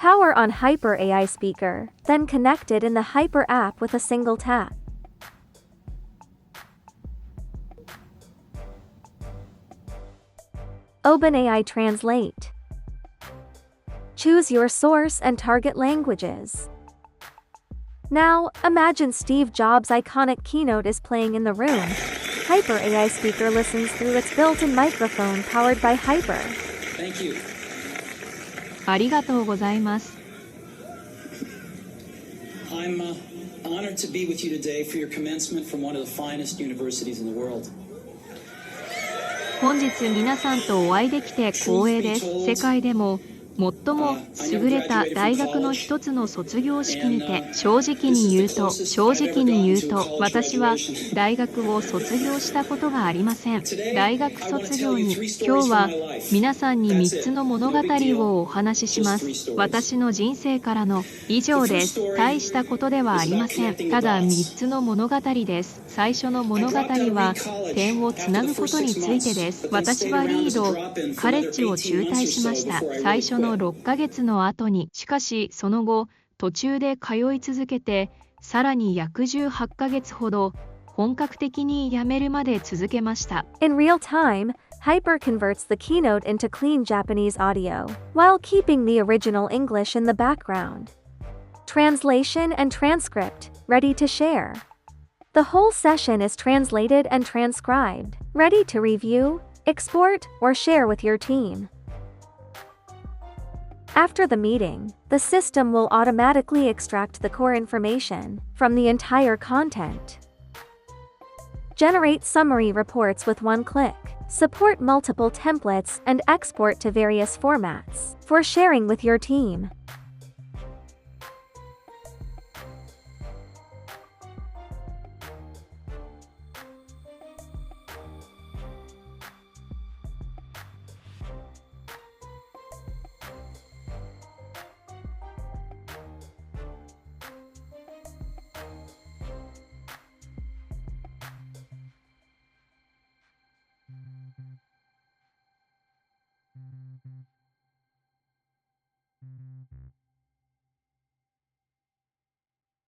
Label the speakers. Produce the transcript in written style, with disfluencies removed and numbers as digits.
Speaker 1: Power on Hyper AI speaker, then connect it in the Hyper app with a single tap. OpenAI Translate. Choose your source and target languages. Now, imagine Steve Jobs' iconic keynote is playing in the room. Hyper AI speaker listens through its built-in microphone powered by Hyper.
Speaker 2: Thank you.
Speaker 3: ありがとうございます。
Speaker 2: I'm honored to be with you today for your commencement from one of the finest universities in the world.
Speaker 3: 本日皆さんとお会いできて光栄です。世界でも最も優れた大学の一つの卒業式にて正直に言うと私は大学を卒業したことがありません。大学卒業に今日は皆さんに3つの物語をお話しします。私の人生からの以上です。大したことではありません。ただ3つの物語です。最初の物語は点をつなぐことについてです。私はリードカレッジを中退しました。最初の6ヶ月の後に、しかしその後途中で通い続けてさらに約18ヶ月ほど本格的に辞めるまで続けました。
Speaker 1: In real time, Hyper converts the keynote into clean Japanese audio, while keeping the original English in the background. Translation and transcript, ready to share. The whole session is translated and transcribed, ready to review, export, or share with your team. After the meeting, the system will automatically extract the core information from the entire content. Generate summary reports with one click. Support multiple templates and export to various formats for sharing with your team.